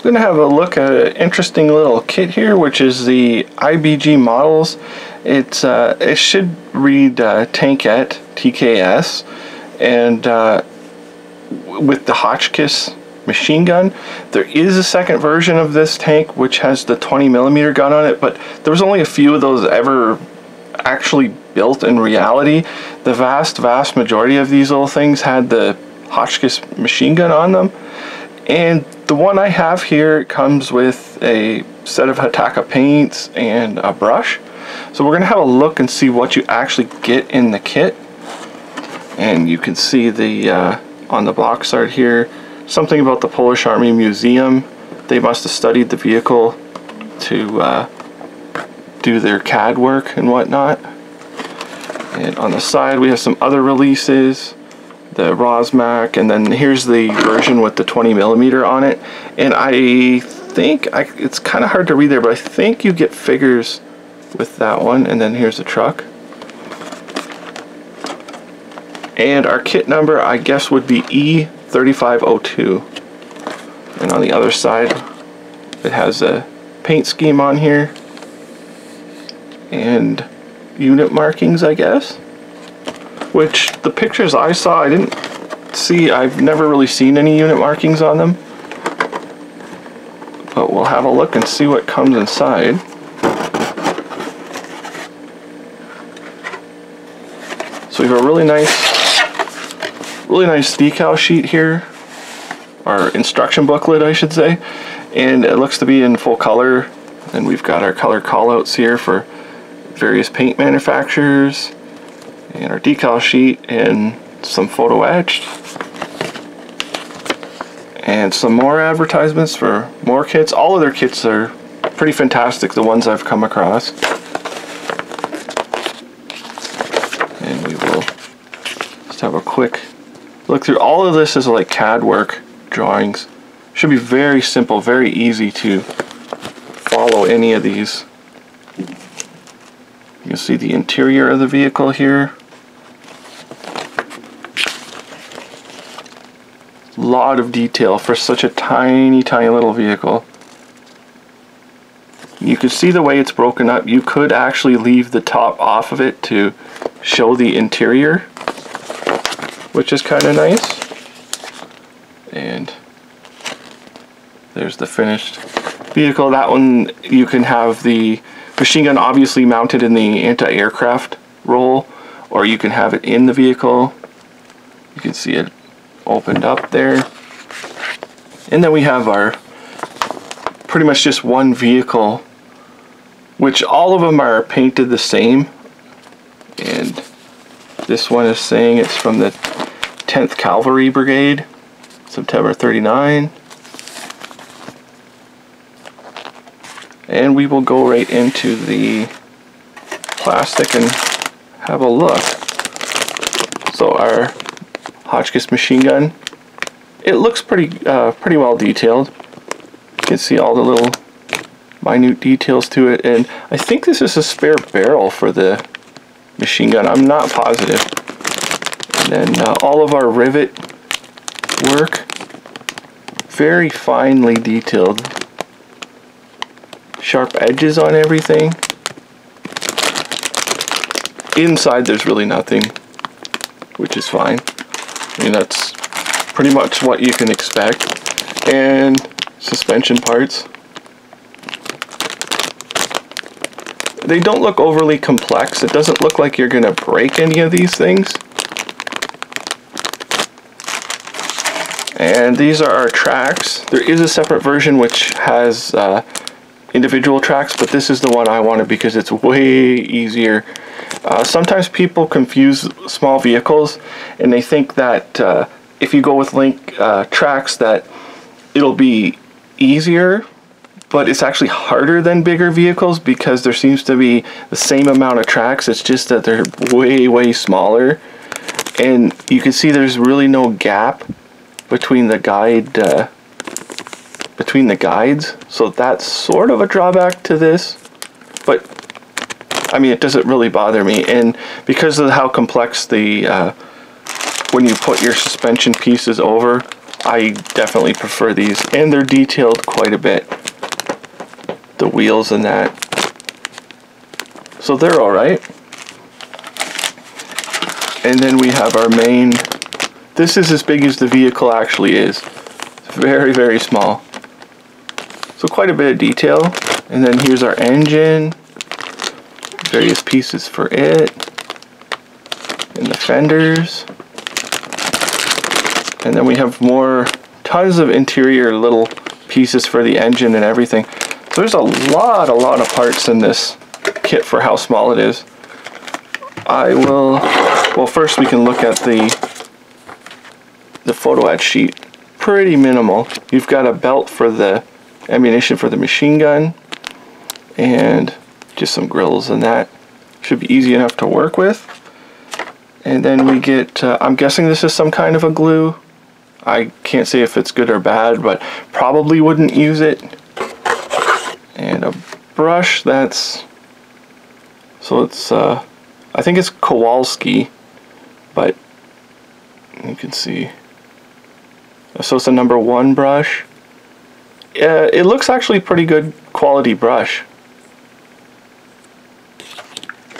going to have a look at an interesting little kit here, which is the IBG Models. It should read Tankietka TKS, and with the Hotchkiss machine gun. There is a second version of this tank which has the 20mm gun on it, but there was only a few of those ever actually built in reality. The vast majority of these little things had the Hotchkiss machine gun on them, and the one I have here comes with a set of Hataka paints and a brush. So we're gonna have a look and see what you actually get in the kit. And you can see the on the box art here something about the Polish Army Museum. They must have studied the vehicle to do their CAD work and whatnot. And on the side we have some other releases, the Rosmac, and then here's the version with the 20mm on it. And I think it's kind of hard to read there, but I think you get figures with that one. And then here's the truck. And our kit number, I guess, would be E3502. And on the other side, it has a paint scheme on here and unit markings, I guess. Which the pictures I saw, I didn't see. I've never really seen any unit markings on them. But we'll have a look and see what comes inside. So we have a really nice decal sheet here, or instruction booklet I should say, and it looks to be in full color. And we've got our color callouts here for various paint manufacturers, and our decal sheet, and some photo etched, and some more advertisements for more kits. All of their kits are pretty fantastic, the ones I've come across. And we will just have a quick look through. All of this is like CAD work drawings. Should be very simple, very easy to follow any of these. You can see the interior of the vehicle here. Lot of detail for such a tiny little vehicle. You can see the way it's broken up. You could actually leave the top off of it to show the interior, which is kind of nice. And there's the finished vehicle. That one, you can have the machine gun obviously mounted in the anti-aircraft roll, or you can have it in the vehicle. You can see it opened up there. And then we have our pretty much just one vehicle, which all of them are painted the same. And this one is saying it's from the 10th Cavalry Brigade, September 39. And we will go right into the plastic and have a look. So our Hotchkiss machine gun, it looks pretty well detailed. You can see all the little minute details to it, and I think this is a spare barrel for the machine gun. I'm not positive. And then all of our rivet work, very finely detailed. Sharp edges on everything. Inside there's really nothing, which is fine. I mean, that's pretty much what you can expect. And suspension parts. They don't look overly complex. It doesn't look like you're gonna break any of these things. And these are our tracks. There is a separate version which has individual tracks, but this is the one I wanted because it's way easier. Sometimes people confuse small vehicles and they think that if you go with link tracks that it'll be easier, but it's actually harder than bigger vehicles because there seems to be the same amount of tracks. It's just that they're way smaller, and you can see there's really no gap between the guides, so that's sort of a drawback to this. But I mean, it doesn't really bother me, and because of how complex the when you put your suspension pieces over, I definitely prefer these, and they're detailed quite a bit. The wheels and that. So they're alright. And then we have our main. This is as big as the vehicle actually is. It's very, very small. So quite a bit of detail. And then here's our engine. Various pieces for it. And the fenders. And then we have tons of interior little pieces for the engine and everything. So there's a lot of parts in this kit for how small it is. Well, first we can look at the photo ad sheet. Pretty minimal. You've got a belt for the ammunition for the machine gun, and just some grills, and that should be easy enough to work with. And then we get, I'm guessing this is some kind of a glue. I can't say if it's good or bad, but probably wouldn't use it. And a brush so it's, I think it's Kowalski, but you can see. So it's a #1 brush. It looks actually pretty good quality brush.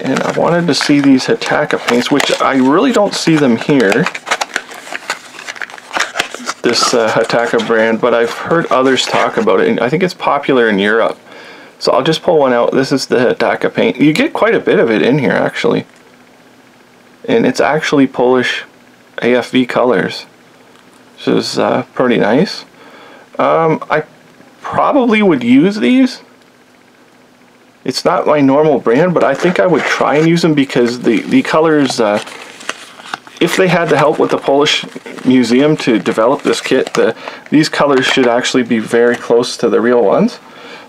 And I wanted to see these Hataka paints, which I really don't see them here. This Hataka brand, but I've heard others talk about it, and I think it's popular in Europe. So I'll just pull one out. This is the Hataka paint. You get quite a bit of it in here, actually. And it's actually Polish AFV colors, which is pretty nice. I probably would use these. It's not my normal brand, but I think I would try and use them because the colors, if they had the help with the Polish Museum to develop this kit, these colors should actually be very close to the real ones.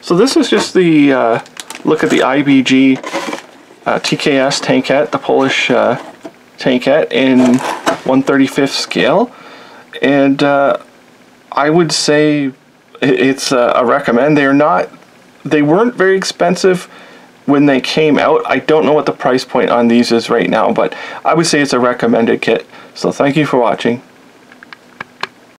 So this is just the look at the IBG TKS Tankette, the Polish Tankette in 1/35 scale. And I would say it's a recommend. They weren't very expensive when they came out. I don't know what the price point on these is right now, but I would say it's a recommended kit. So thank you for watching.